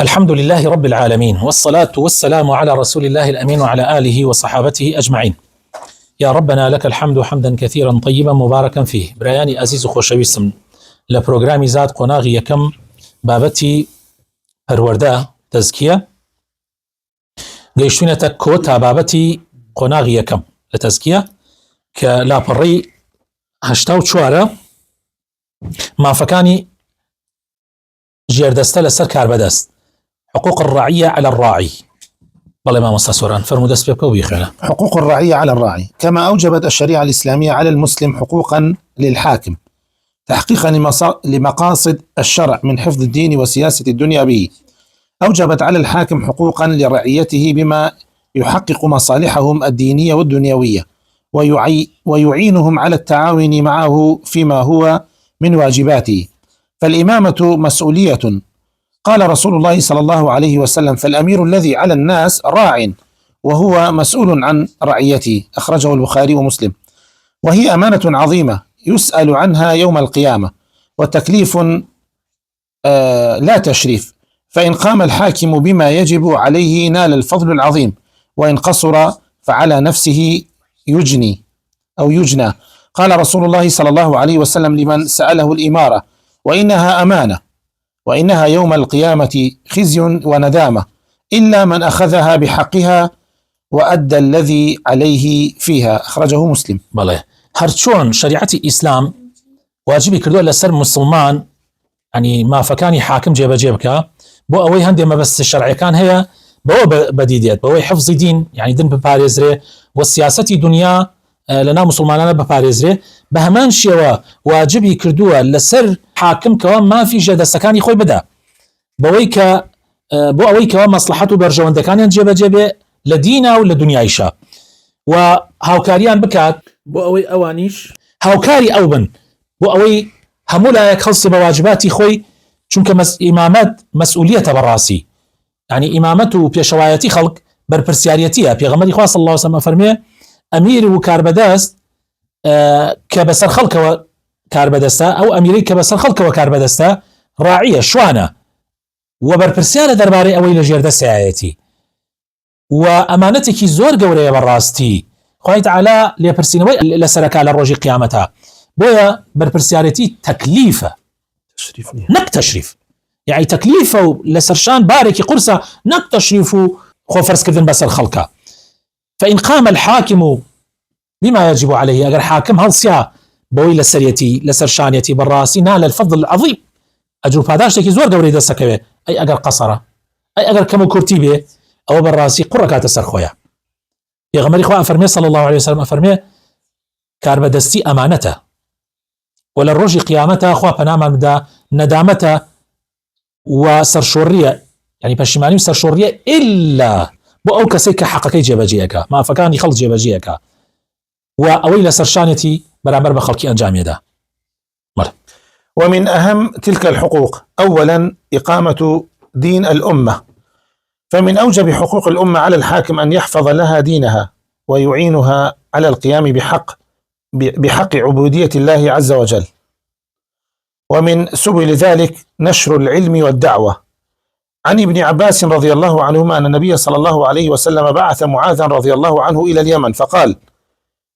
الحمد لله رب العالمين، والصلاة والسلام على رسول الله الأمين وعلى آله وصحابته أجمعين. يا ربنا لك الحمد حمدا كثيرا طيبا مباركا فيه. برایانی عزیز و خۆشەویستم، لە پرۆگرامی زاد قۆناغی یەکەم بابەتی پەروەردە تەزکیە گەیشتوینەتە کۆ تا بابەتی قۆناغی یەکەم لە تەزکیە کە لاپەڕی 84 مافەکانی ژێردەستە لەسەر کاربەدەست، حقوق الرعية على الراعي. والله ما مستسوران فرمو دست بيبكو بيخينا. حقوق الرعية على الراعي، كما أوجبت الشريعة الإسلامية على المسلم حقوقا للحاكم تحقيقا لمقاصد الشرع من حفظ الدين وسياسة الدنيا به. أوجبت على الحاكم حقوقا لرعيته بما يحقق مصالحهم الدينية والدنيوية ويعينهم على التعاون معه فيما هو من واجباته. فالإمامة مسؤولية، قال رسول الله صلى الله عليه وسلم: فالأمير الذي على الناس راع وهو مسؤول عن رعيته، أخرجه البخاري ومسلم. وهي أمانة عظيمة يسأل عنها يوم القيامة، وتكليف لا تشريف، فإن قام الحاكم بما يجب عليه نال الفضل العظيم، وإن قصر فعلى نفسه يجني أو يجنى. قال رسول الله صلى الله عليه وسلم لمن سأله الإمارة: وإنها أمانة، وإنها يوم القيامة خزي وندامة، إلا من أخذها بحقها وأدى الذي عليه فيها، أخرجه مسلم. بله هرچون شريعة إسلام واجبي كردو لسر مسلمان، يعني ما فكاني حاكم جيبك بو أوي هندي ما بس الشرعي كان هي بو بديديات بو حفظ دين، يعني دين بباريزري والسياسة دنيا لنا مسلمانان بپارێزرێ بە هەمان شێوە واجبی کردووە لەسەر حاکم کەوا مافی ژێردەستەکانی خۆی بدا بۆ ئەوەی کەوا مەسلحەت و بەرژەوەندەکانیان جێبەجێ بێ لە دینا و لە دنیایشە، و هاوکاریان بکات بۆ ئەوەی ئەوانیش هاوکاری ئەو بن، بۆ ئەوەی هەموو لایەک هەڵسێ بە واجباتی خۆی، چونکە ئیمامەت مەسئولیەتە بەڕاستی، یعنی ئیمامەت و پێشەوایەتی خەڵک بەرپرسیارەتیە. پێغەمبەری خوا صلی الله علیه و سلم فەرمێ: ئەمیر و کاربەدەست کە بەسەر خەڵکەوە کاربەدەستە، ئەو ئەمیرەی کە بەسەر خەڵکەوە کاربەدەستە ڕاعیە، شوانە و بەرپرسیارە دەربارەی ئەوەی لە ژێردەستایەتی، و ئەمانەتێکی زۆر گەورەیە بەڕاستی. خوای تەعالا لێپرسینەوەی لەسەرەکا لە ڕۆژی قیامەتە، بۆیە بەرپرسیارەتی تەکلیفە نەک تەشریف، یعنی تەکلیفە و لەسەرشان بارێکی قورسە، نەک تەشریف و خۆفەرزکردن بەسەر خەڵکە. فإن قام الحاكم بما يجب عليه، اگر حاكم هەڵسیا بۆی لەسەرشانیەتی بەڕاستی نال الفضل العظيم، ئەجر پاداشتێکی زۆر گەورەی دەستەکەوێ. ئەی ئەگەر قەسەرە، ئەی ئەگەر کەم و کورتی بێ، ئەوە بەڕاستی قوڕەکاتە سەر خۆیە. پێغەمبەری خوا ئەفەرمێ صلی الله عليه وسلم، ئەفەرمێ کاربەدەستی ئەمانەتە، و لە ڕۆژی قیامەتە خوا پەنامان بدا نەدامەتە و سەرشۆڕیە، یعنی پەشیمانی و سەرشۆڕیە، ئیلا بۆ ئەو کەسێک کە حەقەکەی جێبەجێەکە، مافەکانی خەڵک جێبەجێەکە، و ئەوەی لەسەرشانێتی بەرامبەر بە خەڵکی ئەنجامێدا. ومن أهم تلك الحقوق أولا إقامة دين الأمة، فمن أوجب حقوق الأمة على الحاكم أن يحفظ لها دينها ويعينها على القيام بحق عبودية الله عز وجل. ومن سبل ذلك نشر العلم والدعوة. عن ابن عباس رضي الله عنهما أن النبي صلى الله عليه وسلم بعث معاذا رضي الله عنه إلى اليمن فقال: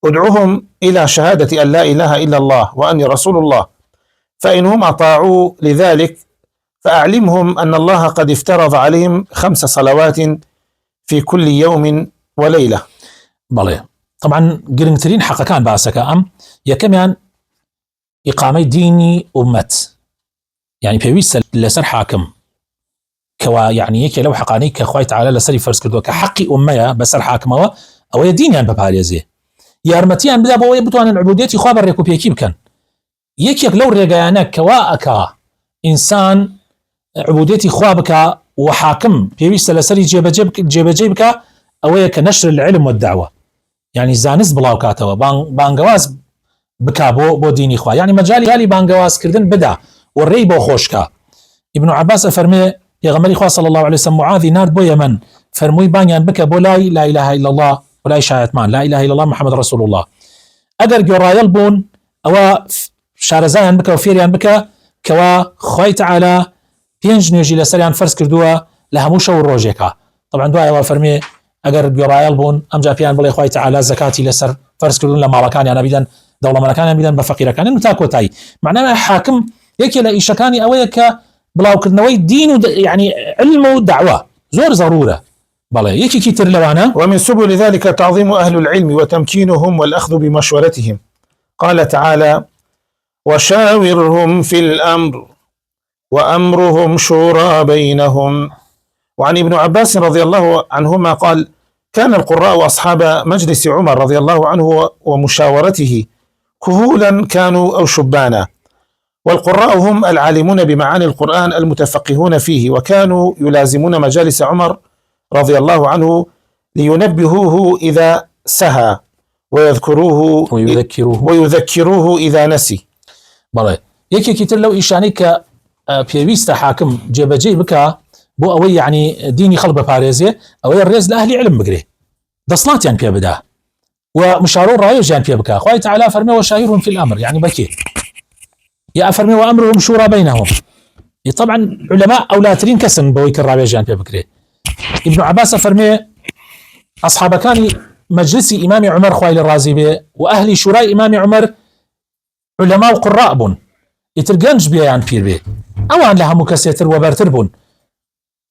ادعوهم إلى شهادة أن لا إله إلا الله وأني رسول الله، فإنهم أطاعوا لذلك فأعلمهم أن الله قد افترض عليهم 5 صلوات في كل يوم وليلة. بەڵێ طبعا گرنگترین حەقەکان باسەکە ئەم یەکەمیان ئیقامەی دینی ئومەت، يعني پێویستە لەسەر حاکم کەوا یعنی یەکێ لەو حەقانەی کە خوای تەعالا لەسەری فەرز کردووە کە حەقی ئومەیە بەسەر حاکمەوە، ئەوەیە دینیان بپارێزێ، یارمەتیان بدا بۆ ئەوەی بتوانن عبودیەتی خوا بەڕێک و پێکی بکەن. یەکێک لەو ڕێگایانە کەوا ئەکا ئینسان عبودیەتی خوا بکە و حاکم پێویستە لەسەری جێبەجێ بکە، ئەوەیە کە نەشر العلم والدعوة، يعني زانست بڵاو کاتەوە، بانگەواز بکا بۆ دینی خوا، يعني مەجالی بانگەوازکردن بدا و ڕێی بۆ خۆشکە. ابن عباس ئەفەرمێ پێغەمبەری خوا صلی الله عليه وسلم معاذی نارد بۆ یەمەن، فەرمووی بانیان بکە بۆ لای لا اله الا الله و لای شایەتمان لا اله الا الله محمد رسول الله. ئەگەر گۆڕایەڵ بوون ئەوە شارەزایان بکە و فێریان بکە کەوا خوای تەعالا 5 نوێژی لەسەریان فەرز کردووە لها شو الروجيكا. طبعا دعاء وفرمي اگر بيرايل بون ام جابيان بلي خوي تعالى زكاتي لسر فرض كردون لما كان انا بدن دوله ملكان بدن بفقير كان متاكوتاي معناها حاكم يكي لا ايشكاني اويك بلاو كدنوي دين يعني علم ودعوه زور ضروره بلى يكي كتير لوانا. ومن سبل ذلك تعظيم أهل العلم وتمكينهم والأخذ بمشورتهم. قال تعالى: وشاورهم في الأمر وأمرهم شورى بينهم. وعن ابن عباس رضي الله عنهما قال: كان القراء أصحاب مجلس عمر رضي الله عنه ومشاورته كهولا كانوا أو شبانا، والقراء هم العالمون بمعاني القرآن المتفقهون فيه، وكانوا يلازمون مجالس عمر رضي الله عنه لينبهوه إذا سهى ويذكروه إذا نسي. بله يكي كتير لو إيشانيك بيويست حاكم جيبجي بكا بو أوي يعني ديني خلق باريزي أوي الرئيس لأهلي علم بقري دصلات يعني بيا بدا ومشارور رأيوج يعني بيا بكا خواه تعالى فرمي وشايرهم في الأمر يعني بكي يا أفرمي وأمرهم شورى بينهم. طبعا علماء أولاترين كسن بويك الرأيوج يعني بيا بكري. ابن عباس فرمي أصحاب كان مجلسي إمام عمر خويل الرازي به وأهلي شوراء إمام عمر علماء وقراء بون يترقنج بيا يعني بير به أوان لها مكسيتر وبرتر بون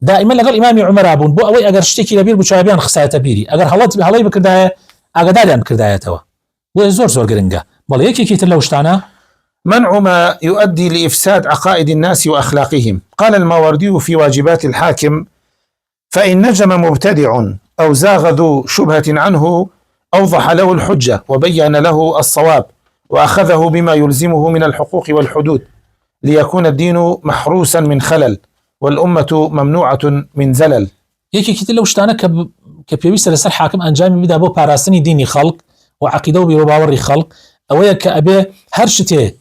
دائما لقال إمام عمر أبون بو أوي أجر شتكي لبير بشابيان خساية بيري أجر هلاي بكرداية أجداليان بكرداية توا وزور قرنجا بل يكي كيتر لوشتانا منع ما يؤدي لإفساد عقائد الناس وأخلاقهم. قال الماوردي في واجبات الحاكم: فإن نجم مبتدع أو زاغ ذو شبهة عنه أوضح له الحجة وبين له الصواب وأخذه بما يلزمه من الحقوق والحدود ليكون الدين محروسا من خلل والأمة ممنوعة من زلل. يكي كتير لو اشتانا كبيويس لسر حاكم أنجامي بدا بو باراستني ديني خلق وعقيده بيروباوري خلق أويا كأبي هرشته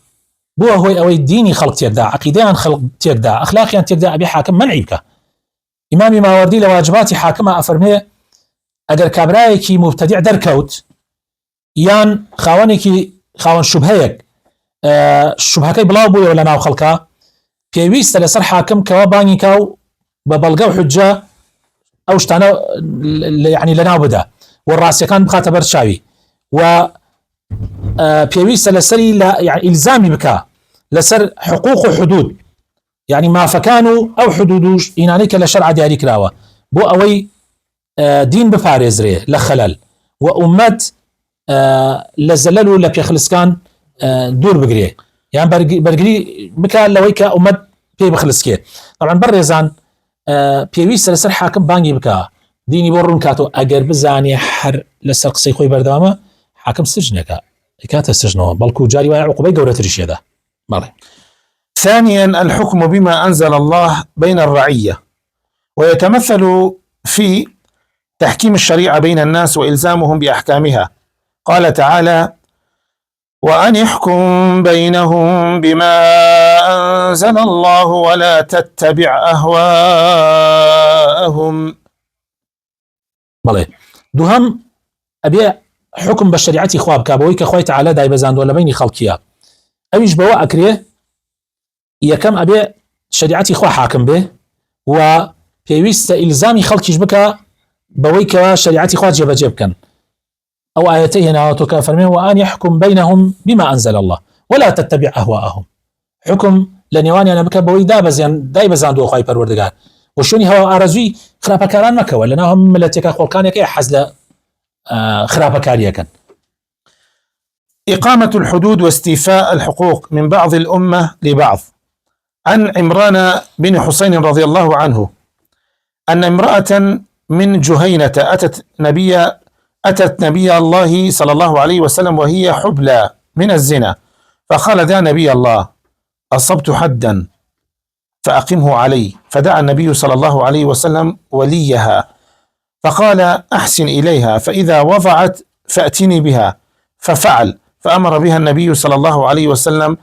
بو أوي ديني خلق تيكدا عقيديان خلق تيكدا أخلاقيان تيكدا أبي حاكم منعيبك. إمامي ماوردي لواجباتي حاكمة أفرمي أجر كابرايكي مبتدع دركوت يان خاون شبهيك شبهكي بلاو بوي ولا ناو خلقا بيويست لسر حاكم كواباني كاو ببلغو حجة أو شتانا يعني لناو بدا والراسي كان بخاطة برشاوي و بيويست لسري يعني إلزامي بكا لسر حقوق وحدود يعني ما فكانوا أو حدودوش إنانيك لشرع دياري كراوة بو أوي دين بفارزري لخلل وأمت لزللو لبيخلسكان دور بقريه يعني برقري بكا لويكا أمت بي بخلسكي. طبعا برزان بيويس لسر حاكم بانجي بكا ديني بورون كاتو أقر بزاني حر لسر قصي خوي بردامة حاكم سجنك إكاتا سجنه بلكو جاري وايع عقوبي قورة رشيا ده مالي. ثانيا الحكم بما أنزل الله بين الرعية، ويتمثل في تحكيم الشريعة بين الناس وإلزامهم بأحكامها. قال تعالى: وأن يحكم بينهم بما أنزل الله ولا تتبع أهواءهم. بلى دوهم أبي حكم بالشريعة خواب كابوي كخوي تعالى داي بزاند ولا بيني خلقيا أبيش بوا أكريه يكم أبي شريعتي خوا حاكم به وبيويست إلزامي خلقيش بك بويك شريعتي خوا جيب كان أو آياتي هنا وتكافرمين وأن يحكم بينهم بما أنزل الله ولا تتبع أهواءهم. حكم لنيواني أنا بك بوي داي بزاندو خواي پروردگار وشوني هو أرزوي خرابكاران مكة ولا نهم ملتك خلقان يكي حزل خرابكاريا كان. إقامة الحدود واستيفاء الحقوق من بعض الأمة لبعض. عن عمران بن حسين رضي الله عنه أن امرأة من جهينة أتت نبي الله صلى الله عليه وسلم وهي حبلى من الزنا، فقال: يا نبي الله، أصبت حدا فأقمه علي. فدعا النبي صلى الله عليه وسلم وليها فقال: أحسن إليها، فإذا وضعت فأتني بها. ففعل، فأمر بها النبي صلى الله عليه وسلم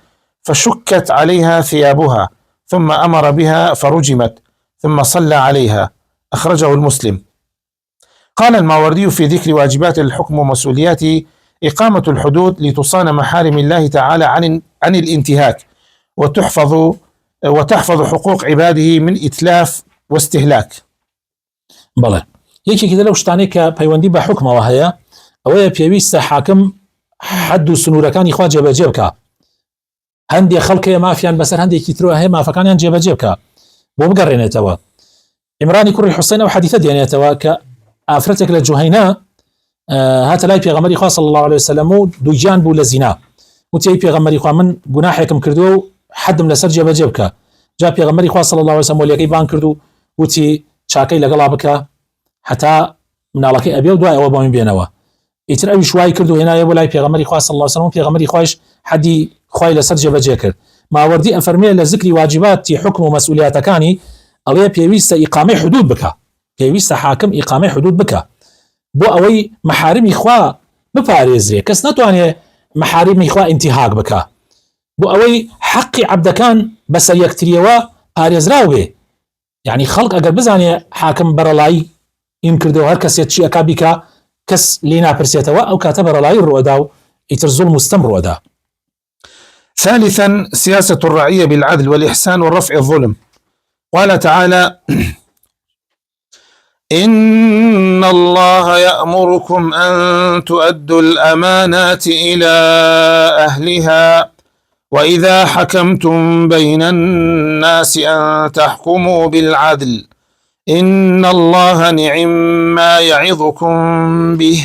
فشكت عليها ثيابها، ثم أمر بها فرجمت، ثم صلى عليها. أخرجه المسلم. قال الماوردي في ذكر واجبات الحكم ومسؤولياته: إقامة الحدود لتصان محارم الله تعالى عن الانتهاك وتحفظ حقوق عباده من إتلاف واستهلاك. بەڵێ یەکێکی لەو شتانەی کە پەیوەندی بە حکمەوە هەیە ئەوەیە پێویستە حاکم حەد و سنوورەکانی خوا جێبەجێ بکە. هەندێک خەڵکەیە مافیان بەسەر هەندێکی ترەوە هەیە مافەکانیان جێبەجێ بکە بۆ بگەڕێنێتەوە. عیمرانی کوڕی حوسێن و حەدیثە دێنێتەوە کە ئافرەتێک لە جوهەینە هاتە لای پێغەمبەری خوا صلی الله علیه وسلم و دووجان بوو لە زینا. وتی پێغەمبەری خوا من گوناحێکم کردووە و حەدم لەسەر جێبەجێ بکە. جا پێغەمبەری خوا صلی الله علیه وسلم وەلیەکەی بان کرد و وتی چاکەی لەگەڵا بکە حتا مناڵەکەی ئەبێ و دوای ئەوە بۆ من بێنەوە. ئیتر ئەویش وای کرد و هێنایە بۆ لای پێغەمبەری خوا صلی الله علیه وسلم. پێغەمبەری خوایش حەدی خوای لەسەر جێبەجێ کرد. ماوەردی ئەفەرمێ لە ذکری واجباتی حکم و مەسئولیاتەکانی ئەڵێ پێویستە ئیقامەی حدود بکە، پێویستە حاکم ئیقامەی حدود بکە بۆ ئەوەی مەحارمی خوا بپارێزرێ. کەس ناتوانێ مەحارمی خوا ئینتیهاک بکە بۆ ئەوەی حەقی عەبدەکان بەسەر یەکتریەوە پارێزراو بێ. یعنی خەڵک ئەگەر بزانێ حاکم بەرەڵایی ئیم کردەوە هەر کەسێک چی ئەکا بیکە کەس لێ ناپرسێتەوە ئەو کاتە بەرەڵایی ڕوەدا و ئیتر زوڵم و ستەم ڕوەدا. ثالثا سياسة الرعية بالعدل والإحسان ورفع الظلم. قال تعالى: إن الله يأمركم أن تؤدوا الأمانات إلى أهلها وإذا حكمتم بين الناس أن تحكموا بالعدل إن الله نعم ما يعظكم به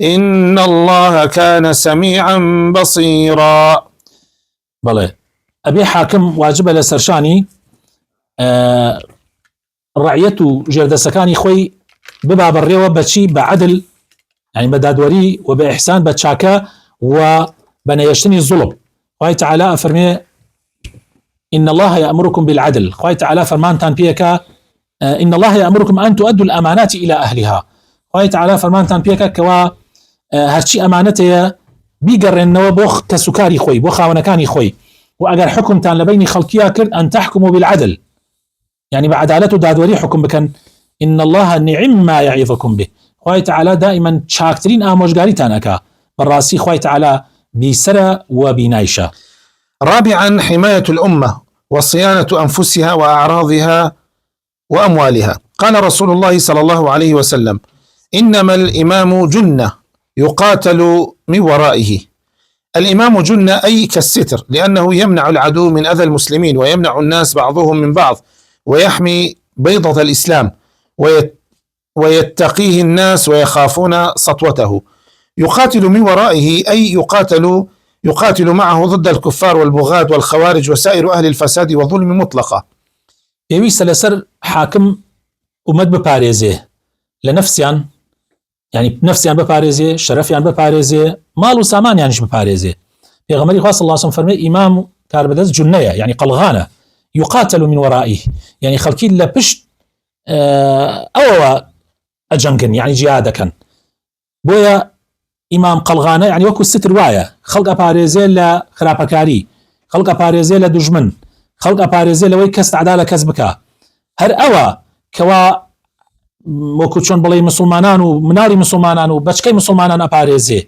إن الله كان سميعا بصيرا. بەڵێ ئەبێ حاکم واجبە لە سەرشانی ڕعیەت و ژێردەسەکانی خۆی ببا بەڕێوە بەچی بە عەدل، یعنی بە دادوەری و بە ئیحسان بە چاکە و بە نەیەشتنی زوڵم. خوای تەعالا ئەفەرمێ إن الله يأمركم بالعدل. خوای تەعالا فەرمانتان پێکە إن الله يأمركم أن تؤدوا الأمانات إلى أهلها. خوای تەعالا فەرمانتان پێکە کەوا هەرچی ئەمانەتەیە بیگەڕێنەوە بۆ کەسوکاری خۆی بۆ خاوەنەکانی خۆی و ئەگەر حکمتان لە بینی خەڵکییا کرد أن تحكموا بالعدل، يعني بعدالة دادوري حكم بكن إن الله نعم ما يعظكم به. خوای تەعالا دائما چاکترین ئامۆژگاریتان ئەکا بەڕاستی خوای تەعالا بیسەرە و بینایشە. رابعا حماية الأمة وصيانة أنفسها وأعراضها وأموالها. قال رسول الله صلى الله عليه وسلم: إنما الإمام جنة يقاتل من ورائه. الإمام جنة أي كالستر، لأنه يمنع العدو من أذى المسلمين ويمنع الناس بعضهم من بعض ويحمي بيضة الإسلام ويتقيه الناس ويخافون سطوته. يقاتل من ورائه أي يقاتل معه ضد الكفار والبغاة والخوارج وسائر أهل الفساد والظلم مطلقة. پێویستە لەسەر حاکم ومەت بپارێزێ لە نەفسیان، يعني نفسیان بپارێزێ، شەرەفیان بپارێزێ، ماڵ و سامانیانش بپارێزێ. پێغەمبەری خوا صلی الله علیه وسلم فەرمێ ئیمام کاربەدەست جونەیە، يعني قەڵغانە، يقاتل من ورائه، يعني خەڵکی لە پشت ئەوەوە ئەجەنگن، يعني جیهاد دەکەن. بۆیە ئیمام قەڵغانە، يعني وەکو ستر وایە، خەڵک ئەپارێزێ لە خراپەکاری، خەڵک ئەپارێزێ لە دوژمن، خەڵک ئەپارێزێ لەوەی کەس تەعدا لە کەس بکە. هەر ئەوە کەوا وەکو چۆن بڵێ مسلمانان و مناڵی مسلمانان و بەچکەی مسلمانان ئەپارێزێ،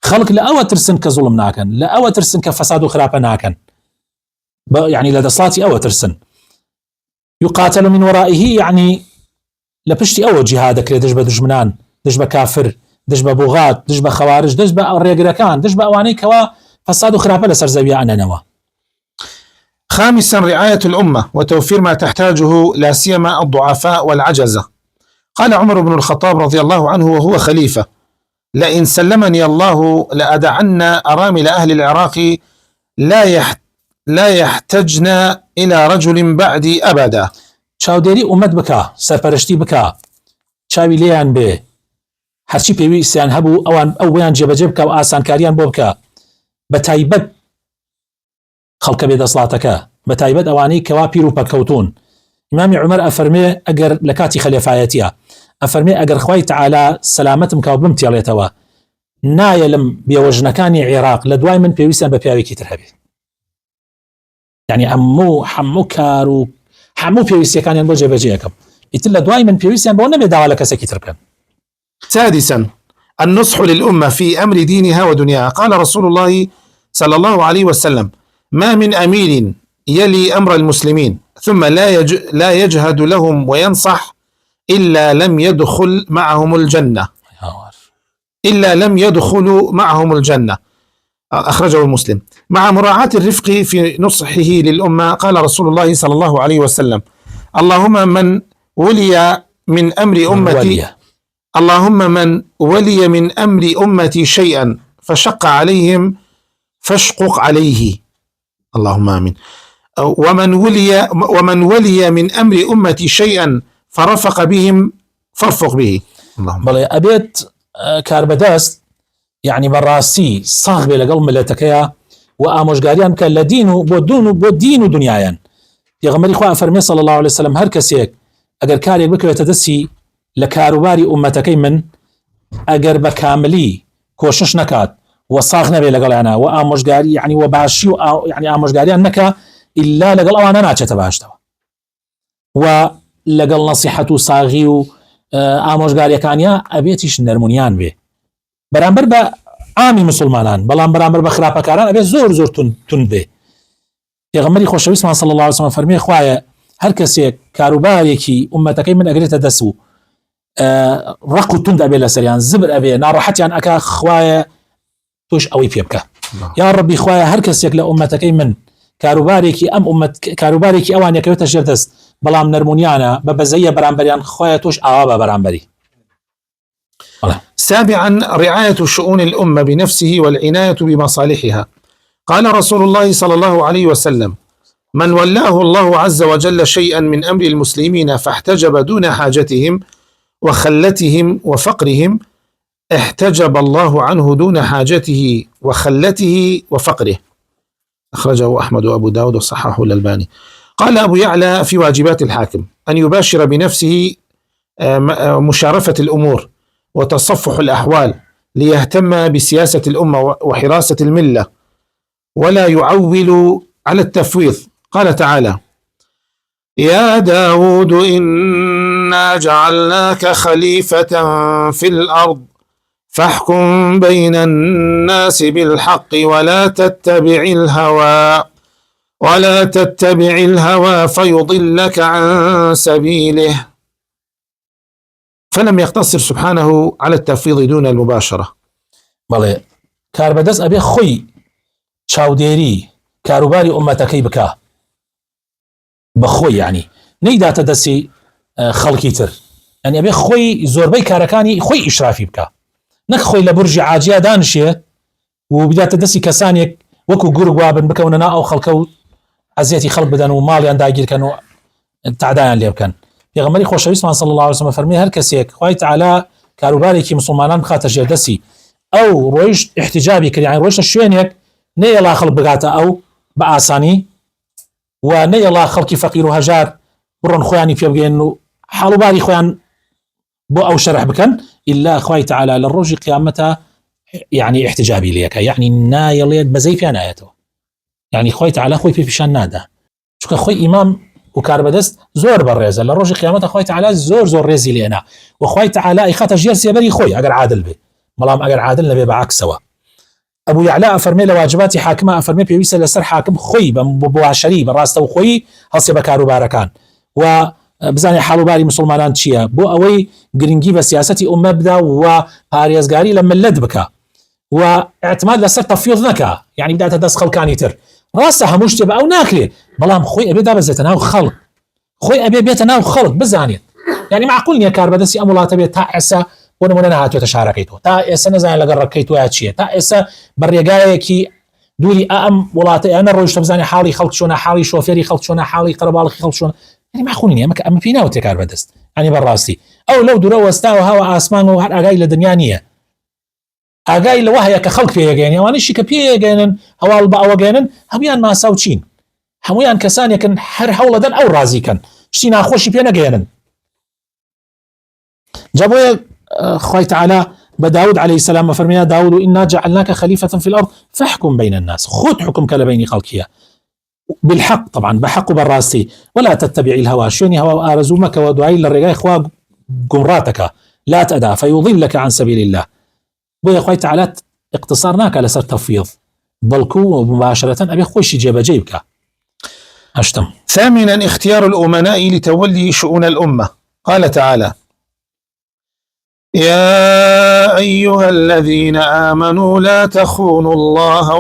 خەڵک لە ئەوە ترسن کە زوڵم ناکەن، لە ئەوە ترسن کە فەساد و خراپە ناکەن، يعني لە دەسڵاتی ئەوە ترسن. يقاتل من ورائه، يعني لە پشتی ئەوە جیهاد دەکرێت، دژ بە دژمنان، دژ بە کافر، دژ بە بوغات، دژ بە خەوارج، دژ بە ڕێگرەکان، دژ بە ئەوانەی کەوا فەساد و خراپە لەسەر زەویە ئەنەنەوە. خامسا رعاية الأمة وتوفير ما تحتاجه لا سيما الضعفاء والعجزة. قال عمر بن الخطاب رضي الله عنه وهو خليفة: لئن سلمني الله لأدعن أرامل أهل العراق لا يحتجن إلى رجل بعدي أبدا. چاودێری ئومەت بکە، سەرپەرشتی بکە، چاوی لێیان بێ، هەرچی پێویستیان هەبوو ئەو بۆیان جێبەجێ بکە و ئاسانکاریان بۆ بکە، بە تایبەت خەڵکە بێدەسڵاتەکە، بە تایبەت ئەوانەی کەوا پیر و پەکەوتون. ئیمامی عومەر ئەفەرمێ ئەگەر لە کاتی خەلێفایەتیە، ئەفەرمێ ئەگەر خوای تەعالا سەلامەتم کاو بمتێڵێتەوە، نایە لەم بێوەژنەکانی عێراق لە دوای من پێویستیان بە پیاوێکی تر هەبێت. یعنی هەموو کار و هەموو پێویستیەکانیان بۆ جێبەجێ یەکەم، ئیتر لە دوای من پێویستیان بۆ نەبێ داوا لە کەسێکی تر بکەن. سادسا النصح للأمة في أمر دينها ودنياها. قال رسول الله صلى الله عليه وسلم: ما من أمير يلي أمر المسلمين ثم لا يجهد لهم وينصح إلا لم يدخل معهم الجنة، إلا لم يدخلوا معهم الجنة. أخرجه مسلم. مع مراعاة الرفق في نصحه للأمة قال رسول الله صلى الله عليه وسلم: اللهم من ولي من أمر أمتي اللهم من ولي من أمر أمتي شيئا فشق عليهم فاشقق عليه، اللهم آمين. ومن ولي من أمر أمتي شيئا فرفق بهم فارفق به. اللهم بەڵێ ئەبێت کاربەدەست یعنی بەڕاستی ساغ بێ لەگەڵ ملەتەکەیە و ئامۆژگاریان بکە لە دین و بۆ دین و دنیایان. پێغەمبەری خوا فەرمێ صلی الله عليه وسلم هەر کەسێک ئەگەر کارێک بکەوێتە دەستی لە کاروباری ئومەتەکەی من ئەگەر بە کاملی کۆشش نەکات و ساغ نەبێ لەگەڵیانە و ئامۆژگاری یعنی و باشی و یعنی ئامۆژگاریان نەکە ئیلا لەگەڵ ئەوانە ناچێتە باشتەوە و لەگەڵ نەسیحەت و ساغی و ئامۆژگاریەکانیە ئەبێتیش نەرمونیان بێ بەرامبەر بە ئامی مسلمانان، بەڵام بەرامبەر بە خراپەکاران ئەبێت زۆر تون بێ. پێغەمبەری خۆشەویستمان صلی الله عليه وسلم فەرمێ خوایە هەر کەسێک کاروبارێکی ئومەتەکەی من ئەگرێتە دەست و ڕق و توند ئەبێ لەسەریان زبر ئەبێ ناڕەحەتیان ئەکا خوایە تۆش ئەوەی پێ بکە. یا ڕەبی خوایە هەر کەسێک لە ئومەتەکەی من کاروبارێکی ئەوان یەکەوێتە ژێر دەست بەڵام نەرمونیانە بە بەزەیە بەرامبەریان خوایە تۆش ئاوا بە بەرامبەری. سابعا رعاية شؤون الأمة بنفسه والعناية بمصالحها. قال رسول الله صلى الله عليه وسلم: من ولاه الله عز وجل شيئا من أمر المسلمين فاحتجب دون حاجتهم وخلتهم وفقرهم احتجب الله عنه دون حاجته وخلته وفقره. أخرجه أحمد وأبو داود وصححه الألباني. قال أبو يعلى في واجبات الحاكم أن يباشر بنفسه مشارفة الأمور وتصفح الأحوال ليهتم بسياسة الأمة وحراسة الملة ولا يعول على التفويض. قال تعالى: يا داود إنا جعلناك خليفة في الأرض فاحكم بين الناس بالحق ولا تتبع الهوى فيضلك عن سبيله. فلم يقتصر سبحانه على التفويض دون المباشرة. بەڵێ کاربەدەست ئەبێ خۆی چاودێری کاروباری ئومەتەکەی بکە بەخۆی، یعنی نەیداتە دەستی خەڵکی تر، یعنی ئەبێ خۆی زۆربەی کارەکانی خۆی ئیشرافی بکە، نەک خۆی لە بورجی عاجیا دانشێ و بداتە دەستی کەسانێک وەکو گورگ وابن بکەونە نا ئەو خەڵکە و ئەزیەتی خەڵک بدەن و ماڵیان داگیرکەن و تعدایان لێ بکەن. پێغەمبەری خۆشەویستمان صلی الله عليه وسلم فەرمێ هەر کەسێک خوای تعالی کاروبارێکی مسلمانان بخاتە ژێر دەستی ئەو ڕۆیشت احتجابی کرد، یعنی ڕۆیشتە شوێنێک نەیەڵا خەڵک بگاتە ئەو بە ئاسانی و نەیەڵا خەڵکی فەقیر و هەژار بڕۆن خۆیانی پێ بگەێن و حاڵوباری خۆیان بۆ ئەو شەرح بکەن ئیلا خوای تعالی لە ڕۆژی قیامەتە یعنی احتجابی لێکە، یعنی نایەڵێت بەزەی پێیان نایەتەوە، یعنی خوای تعالی خۆی پێ پیشان نادا، چونکە خۆی ئیمام و کاربەدەست زۆر بەڕێزە لە ڕۆژی قیامەتە خوای تعالی زۆر ڕێزی لێنا و خوای تعالی ئیخاتە ژێر سێبەری خۆی ئەگەر عادل بێ، بەڵام ئەگەر عادل نەبێ بەعکسەوە. ئەبو یعلا ئەفەرمێ لە واجباتی حاکمە ئەفەرمێ پێویستە لەسەر حاکم خۆی بە بواشەری بەڕاستە و خۆی هەڵسێ بە کاروبارەکان و بزانێ حاڵوباری مسلمانان چییە بۆ ئەوەی گرنگی بە سیاسەتی ئومە بدا و پارێزگاری لە ملت بکە و اعتماد لەسەر تەفویض نەکە، یعنی بداتە دەست خەڵکانی تر. ڕاستە هەموو شتێ بە ئەو ناکرێ، بەڵام خۆی ئەبێ دابەزێتە ناو خەڵک، خۆی ئەبێ بێتە ناو خەڵک بزانێت، یعنی معقول نییە کاربەدەستی ئەم وڵاتە بێت تا ئێستا بۆ نمونە نهاتوێتە شارەکەی تۆ، تا ئێستا نەزانێت لەگەڵ ڕێگەکەی تۆیە چییە، تا ئێستا بە ڕێگایەکی دووری ئەم وڵاتە ئەنە ڕۆیشتە بزانێ حاڵی خەڵک چۆنە، حاڵی شۆفێری خەڵک چۆنە، حاڵی قەرەباڵغی خەڵک چۆنە، یعنی معقول نییە ئەمە پێی ناوتێ کاربەدەست، یعنی بەڕاستی ئەو لەو دوورە وەستاوە هاوە ئاسمان و هەر ئاگای لە دنیا نییە، ئاگای لەوە هەیە کە خەڵک پێیەگەێنێ، ئەوانەیشی کە پێیەگەێنن هەواڵ بە ئەوەگەێنن هەمویان ماسا و چین، هەمویان کەسانێکن هەر هەوڵەدەن ئەو ڕازیکەن شتی ناخۆشی پێ نەگەێنن. جا بۆیە خوای تعالی بداود عليه السلام فرمينا داود إنا جعلناك خليفة في الأرض فاحكم بين الناس، خذ حكمك لبين خلقها بالحق، طبعا بحق بالراسي، ولا تتبع الهوى، شوني هوا آرزومك ودعي للرجاء إخوة قمراتك لا تأدى فيضلك عن سبيل الله. بويا خوي تعالى اقتصرناك على سر تفويض بلكو مباشرة أبي خوش جيب جيبك. هشتم. ثامنا اختيار الأمناء لتولي شؤون الأمة. قال تعالى: يا أيها الذين آمنوا لا تخونوا الله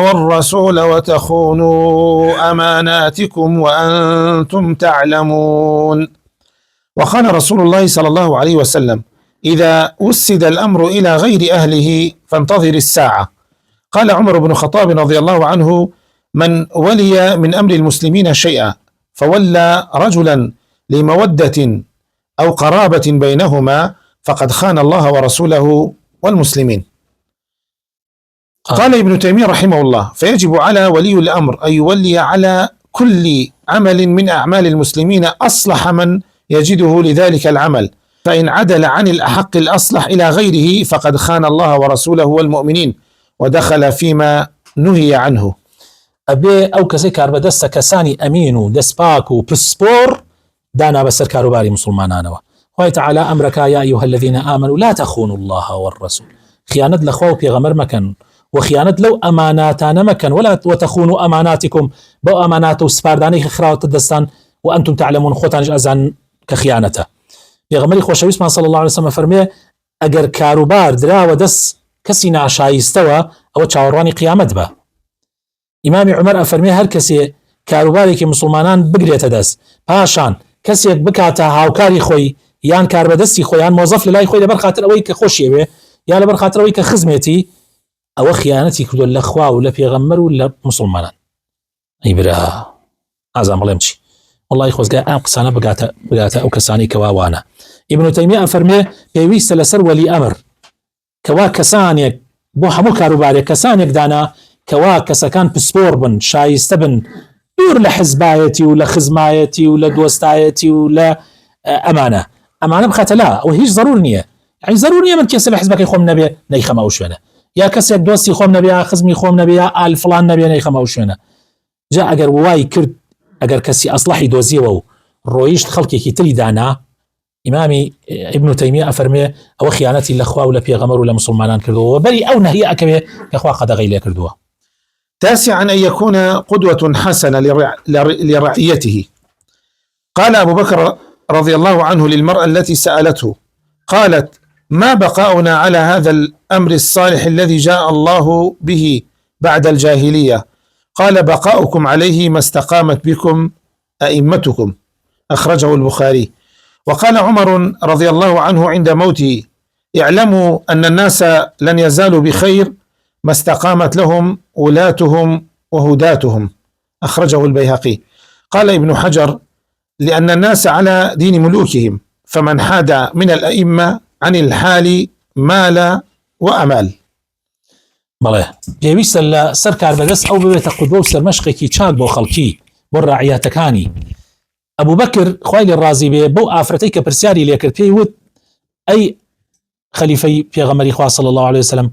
والرسول وتخونوا أماناتكم وأنتم تعلمون. وقال رسول الله صلى الله عليه وسلم: إذا وسد الأمر إلى غير أهله فانتظر الساعة. قال عمر بن الخطاب رضي الله عنه: من ولي من أمر المسلمين شيئا فولى رجلا لمودة أو قرابة بينهما فقد خان الله ورسوله والمسلمين. قال ابن تيمية رحمه الله: فيجب على ولي الأمر أن يولي على كل عمل من أعمال المسلمين أصلح من يجده لذلك العمل، فإن عدل عن الأحق الأصلح إلى غيره فقد خان الله ورسوله والمؤمنين ودخل فيما نهي عنه. أبي أو كسي كاربدست كساني أمين دسباك وبسبور دانا بسر كاروباري مسلمانانوا. خوي تعالى أمرك يا أيها الذين آمنوا لا تخونوا الله والرسول. خيانة لخوا بيغمر مكان وخيانة لو أماناتنا مكان ولا وتخونوا أماناتكم بو أمانات وسفارداني خراوة الدستان وأنتم تعلمون خوتان أزان كخيانته. بيغمري خوشوي اسمه صلى الله عليه وسلم فرميه أجر كاروبار درا ودس كسي ناشايستوا أو تشاورواني قيامت با. إمام عمر أفرميه هر كسي كاروباري كي مسلمانان بقرية دس باشان كسي بكاتا هاوكاري خوي يان كاربدستي خوي يان موظف للاي خوي لبر خاطر أوي كخوشي بي يا لبر خاطر أوي كخزمتي أو خيانتي كدو لأخوة ولا بيغمر ولا مسلمانان. أي برا عزام الله يمشي والله يخوز قاء أقصانا بقاتا أو كساني كواوانا. ابن تيمية أفرميه بيويس لسر ولي أمر كوا كسانيك بو حمو كاروباري كسانيك دانا كوا كسكان بسبور بن شايستبن دور لحزبايتي ولا خزمايتي ولا دوستايتي ولا أمانة بخاطر لا وهيج ضرورية يعني ضرورية من كيس الحزبك يخوم نبي نيخم أوشونا يا كسيك دوستي خوم نبي خزمي خوم نبي آل فلان نبي نيخم أوشونا جاء أجر واي كرد أجر كسي أصلحي دوزيو رويش خلقي كي تري دانا إمامي ابن تيمية أفرمي أو خيانتي لأخوة ولا بيغمر ولا مسلمان كردوه وبري أو نهي أكبه كأخوة قد غيلي كردوه. تاسعا أن يكون قدوة حسنة لرعيته. قال أبو بكر رضي الله عنه للمرأة التي سألته قالت: ما بقاؤنا على هذا الأمر الصالح الذي جاء الله به بعد الجاهلية؟ قال: بقاؤكم عليه ما استقامت بكم أئمتكم. أخرجه البخاري. وقال عمر رضي الله عنه عند موته: اعلموا أن الناس لن يزالوا بخير ما استقامت لهم ولاتهم وهداتهم. أخرجه البيهقي. قال ابن حجر: لأن الناس على دين ملوكهم فمن حاد من الأئمة عن الحال مال وأمال. بله پێویستە لە سەر کاربەدەست ئەو ببێتە قودوە و سەرمەشقێکی چاک بۆ خەڵکی بۆ ڕاعیەتەکانی. ئەبوو بەکر خوای لێ ڕازی بێ بەو ئافرەتەی کە پرسیاری لێکرد پێی وت: ئەی خەلیفەی پێغەمبەری خوا صلی الله عليه وسلم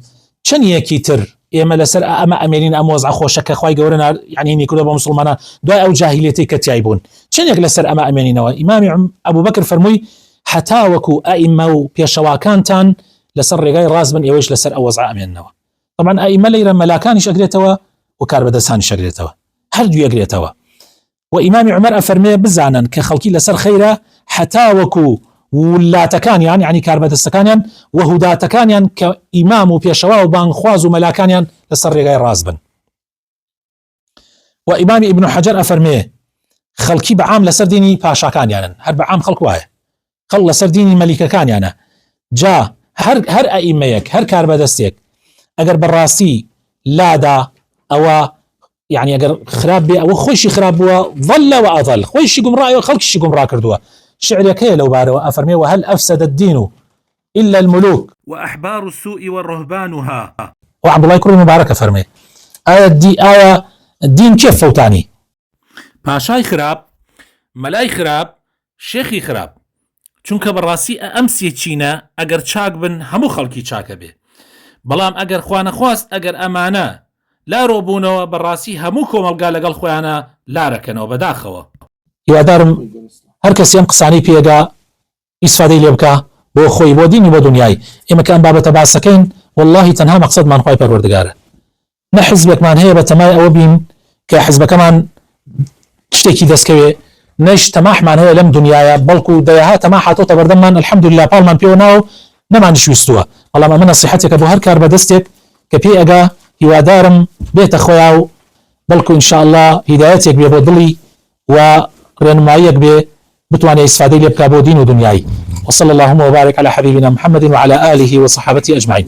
چەند یەکی تر ئێمە لەسەر ئەمە ئەمێنین ئەم وەزع خۆشەکە خوای گەورە یعنی نیکردە بۆ مسلمانان دوای ئەو جاهیلەتی کە تیای بوون چەند یەک لەسەر ئەمە ئەمێنینەوە. ئیمامی ئەبوو بەکر فەرمووی: حتا وەکو ئائیمە و پێشەواکانتان لەسەر ڕێگای ڕاست بن ئێوەش لەسەر ئەو وەزع ئەمێننەوە. طبعا ئائیمە لەیرە مەلاکانیش ئەگرێتەوە و کاربەدەستانیش ئەگرێتەوە هەردوو ئەگرێتەوە. و ئیمامی عومەر ئەفەرمێ بزانن کە خەڵکی لەسەر خەیرە حتا وەکو ولاتەکانیان یعنی کاربەدەستەکانیان و هوداتەکانیان کە ئیمام و پێشەوا و بانخواز و مەلاکانیان لەسەر ڕێگای ڕاست بن. و ئیمامی ئیبن حەجەر ئەفەرمێ خەڵکی بەعام لەسەر دینی پاشاکانیانن هەر بەعام خەڵک وایە خەڵ لەسەر دینی مەلیکەکانیانە. جا هەر ئەئیمەیەک هەر کاربەدەستێک ئەگەر بەڕاستی لادا ئەوە يعني اگر خراب بي او خوشي خراب بوا ظل واضل خوشي قمرا خلقشي قمرا كردوا شعر كي لو بارو افرمي: وهل افسد الدين الا الملوك واحبار السوء والرهبانها. وعبد الله يكرم مبارك افرمي آية الدين كيف فوتاني باشاي خراب ملاي خراب شيخي خراب چونکە بەڕاستی ئەمسیە چینە ئەگەر چاک بن هەموو خەڵکی چاکە بێ بەڵام ئەگەر خوا نەخواست ئەگەر ئەمانە لا ڕۆبوونەوە بەڕاستی هەموو کۆمەلگا لەگەڵ خۆیانە لارەکەنەوە بەداخەوە. هیوادارم هەر کەسی ئەم قسانەی پێدا ئیسفادەی لێ بکە بۆ خۆی بۆ دینی بۆ دنیای ئێمە کە ئەم بابەتە باسەکەین واللهی تەنها مەقسەدمان خوای پەروەردگارە نحزبكمان هي بتماي أو بين كحزب كمان تشتكي دسكوي نش تماحمان هي لم دنيايا بلكو دياها تماحة تبردمان الحمد لله بالمان بيوناو نما نشويستوها والله ما من صحتك أبو هركار بدستك كبي أجا هوادارم بيت أخوياو بلكو إن شاء الله هدايتك بيبودلي ورنمايك بتواني استفادة لي بكابو دين ودنياي وصلى اللهم وبارك على حبيبنا محمد وعلى آله وصحابته أجمعين.